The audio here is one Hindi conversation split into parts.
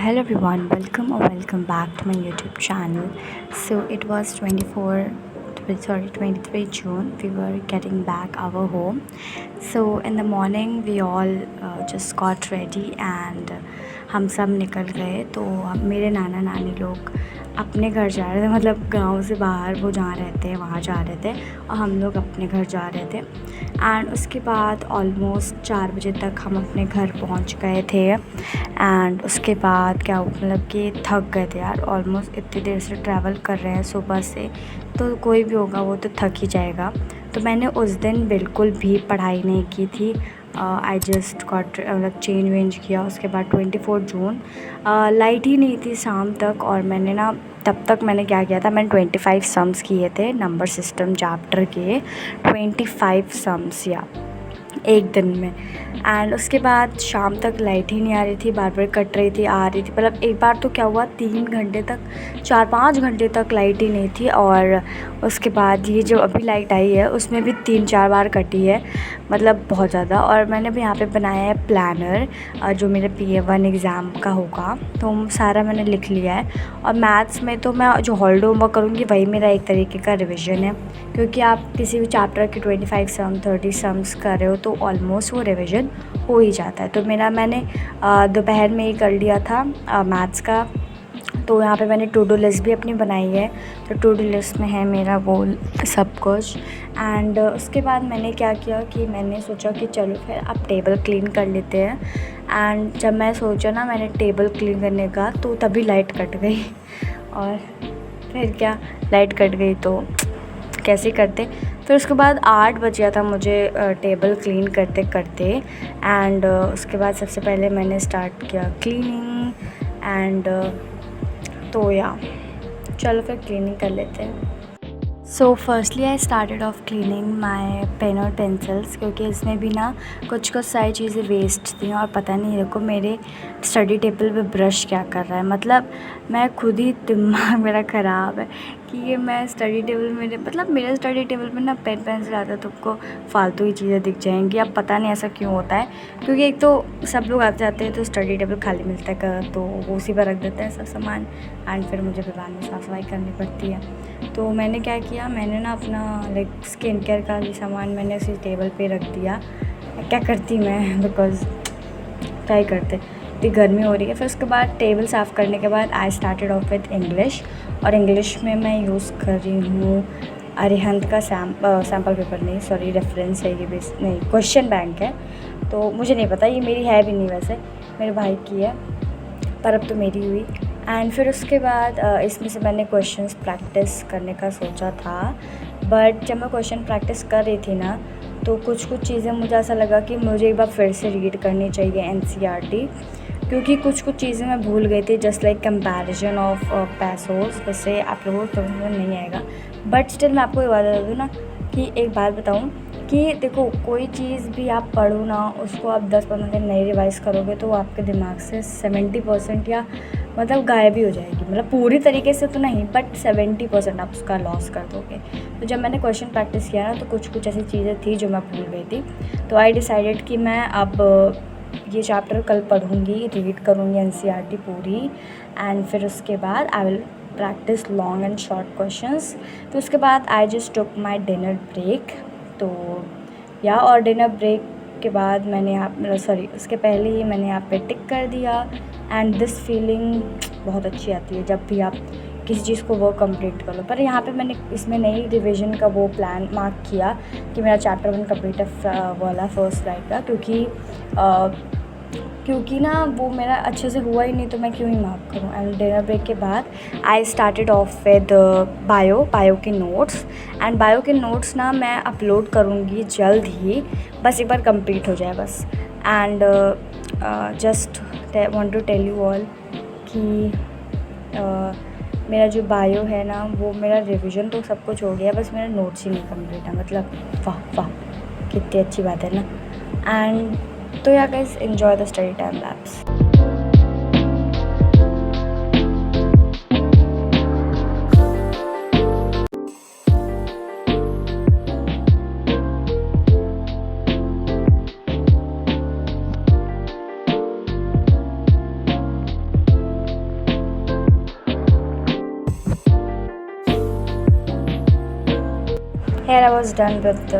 Hello everyone, welcome or welcome back to my YouTube channel. So it was 23 June. We were getting back our home. So in the morning we all just got ready and हम सब निकल गए. तो मेरे नाना नानी लोग अपने घर जा रहे थे, मतलब गांव से बाहर वो जहाँ रहते हैं वहाँ जा रहे थे और हम लोग अपने घर जा रहे थे. एंड उसके बाद ऑलमोस्ट 4 बजे तक हम अपने घर पहुँच गए थे. एंड उसके बाद क्या मतलब कि थक गए थे यार, ऑलमोस्ट इतनी देर से ट्रैवल कर रहे हैं सुबह से, तो कोई भी होगा वो तो थक ही जाएगा. तो मैंने उस दिन बिल्कुल भी पढ़ाई नहीं की थी. आई जस्ट गॉट मतलब चेंज वेंज किया. उसके बाद 24 जून लाइट ही नहीं थी शाम तक. और मैंने ना तब तक मैंने क्या किया था, मैंने 25 सम्स किए थे नंबर सिस्टम चैप्टर के. 25 सम्स या एक दिन में. एंड उसके बाद शाम तक लाइट ही नहीं आ रही थी, बार बार कट रही थी, आ रही थी. मतलब एक बार तो क्या हुआ, 3 घंटे तक 4-5 घंटे तक लाइट ही नहीं थी. और उसके बाद ये जो अभी लाइट आई है उसमें भी 3-4 बार कटी है, मतलब बहुत ज़्यादा. और मैंने भी यहाँ पे बनाया है प्लानर जो मेरे PA1 एग्ज़ाम का होगा, तो सारा मैंने लिख लिया है. और मैथ्स में तो मैं जो हॉलीडे होमवर्क करूँगी वही मेरा एक तरीके का रिविज़न है, क्योंकि आप किसी भी चैप्टर के 25 सम 30 सम्स कर रहे हो तो ऑलमोस्ट वो रिविज़न हो ही जाता है. तो मैंने दोपहर में ही कर लिया था मैथ्स का. तो यहाँ पे मैंने टू डू लिस्ट भी अपनी बनाई है, तो टू डू लिस्ट में है मेरा वो सब कुछ. एंड उसके बाद मैंने क्या किया कि मैंने सोचा कि चलो फिर अब टेबल क्लीन कर लेते हैं. एंड जब मैं सोचा ना मैंने टेबल क्लीन करने का, तो तभी लाइट कट गई. और फिर क्या, लाइट कट गई तो कैसे करते. फिर उसके बाद 8 बज गया था मुझे टेबल क्लीन करते करते. एंड उसके बाद सबसे पहले मैंने स्टार्ट किया क्लीनिंग. एंड तो या चलो फिर क्लीनिंग कर लेते हैं. So firstly I started off cleaning my pen और पेंसिल्स, क्योंकि इसमें भी ना कुछ सारी चीज़ें वेस्ट थी. और पता नहीं देखो मेरे स्टडी टेबल पे ब्रश क्या कर रहा है, मतलब मैं खुद ही दिमाग मेरा ख़राब है कि ये मैं स्टडी टेबल मेरे स्टडी टेबल पे ना पेन पेंसिल आता है, तुमको फालतू ही चीज़ें दिख जाएंगी. अब पता नहीं ऐसा क्यों होता है, क्योंकि एक तो सब लोग आते जाते हैं तो स्टडी टेबल खाली मिलता है, तो वो उसी पर रख देते हैं सब सामान. एंड फिर मुझे बाद में साफ़ सफाई करनी पड़ती है. तो मैंने क्या किया, मैंने ना अपना लाइक स्किन केयर का भी सामान मैंने उसी टेबल पे रख दिया. क्या करती मैं, बिकॉज़ क्या ही करते, इतनी गर्मी हो रही है. फिर उसके बाद टेबल साफ़ करने के बाद आई स्टार्टेड ऑफ विद इंग्लिश. और इंग्लिश में मैं यूज़ कर रही हूँ अरिहंत का सैम्पल पेपर नहीं, सॉरी रेफरेंस है ये, बेस नहीं क्वेश्चन बैंक है. तो मुझे नहीं पता, ये मेरी है भी नहीं, वैसे मेरे भाई की है, पर अब तो मेरी हुई. एंड फिर उसके बाद इसमें से मैंने क्वेश्चंस प्रैक्टिस करने का सोचा था. बट जब मैं क्वेश्चन प्रैक्टिस कर रही थी ना, तो कुछ चीज़ें मुझे ऐसा लगा कि मुझे एक बार फिर से रीड करनी चाहिए NCERT, क्योंकि कुछ चीज़ें मैं भूल गई थी. जस्ट लाइक कंपैरिजन ऑफ पैसोस, वैसे आप लोगों को समझ में नहीं आएगा, बट स्टिल मैं आपको ये बात बता दूँ ना कि एक बात बताऊँ कि देखो कोई चीज़ भी आप पढ़ो ना, उसको आप 10-15 दिन नहीं रिवाइज़ करोगे तो वो आपके दिमाग से 70% या मतलब गायब ही हो जाएगी. मतलब पूरी तरीके से तो नहीं, बट 70% आप उसका लॉस कर दोगे. तो जब मैंने क्वेश्चन प्रैक्टिस किया ना, तो कुछ ऐसी चीज़ें थी जो मैं भूल गई थी. तो आई डिसाइडेड कि मैं अब ये चैप्टर कल पढ़ूँगी, रीड करूँगी NCERT पूरी. एंड फिर उसके बाद I will practice long and short questions. तो उसके बाद I just took my dinner break. तो या और डिनर ब्रेक के बाद मैंने यहाँ उसके पहले ही मैंने यहाँ पे टिक कर दिया. एंड दिस फीलिंग बहुत अच्छी आती है जब भी आप किसी चीज़ को वर्क कंप्लीट कर लो. पर यहाँ पे मैंने इसमें नई रिवीजन का वो प्लान मार्क किया कि मेरा चैप्टर 1 कंप्लीट वाला फर्स्ट राइट का, क्योंकि ना वो मेरा अच्छे से हुआ ही नहीं, तो मैं क्यों ही मार्क करूँ. एंड डिनर ब्रेक के बाद आई स्टार्टेड ऑफ विद बायो के नोट्स. एंड बायो के नोट्स ना मैं अपलोड करूँगी जल्द ही, बस एक बार कंप्लीट हो जाए बस. And just want to tell you all कि मेरा जो बायो है ना, वो मेरा रिवीजन तो सब कुछ हो गया, बस मेरा नोट्स ही नहीं कंप्लीट है. मतलब वाह वाह, कितनी अच्छी बात है ना. एंड तो या guys, enjoy the study time labs. Here I was done with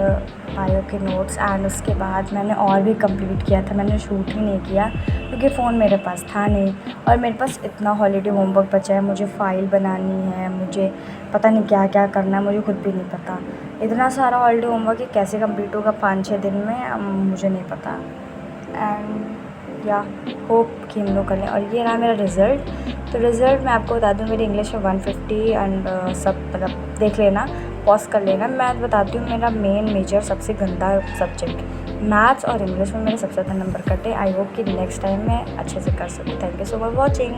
bio के नोट्स एंड उसके बाद मैंने और भी कंप्लीट किया था, मैंने शूट ही नहीं किया क्योंकि फ़ोन मेरे पास था नहीं और मेरे पास इतना हॉलीडे होमवर्क बचा है, मुझे फ़ाइल बनानी है, मुझे पता नहीं क्या क्या करना है, मुझे खुद भी नहीं पता। इतना सारा हॉलीडे होमवर्क ये कैसे कंप्लीट होगा 5-6 दिन में, मुझे नहीं पता। एंड या होप कि हम लोग कर लें। और ये रहा मेरा रिज़ल्ट। तो रिज़ल्ट मैं आपको बता दूँ, मेरी इंग्लिश में 150 एंड सब मतलब देख लेना, पॉज कर लेना। मैथ बताती हूँ, मेरा मेजर सबसे गंदा सब्जेक्ट मैथ्स और इंग्लिश में मेरे सबसे ज़्यादा नंबर कटे। आई होप कि नेक्स्ट टाइम मैं अच्छे से कर सकूँ। Thank you so much watching.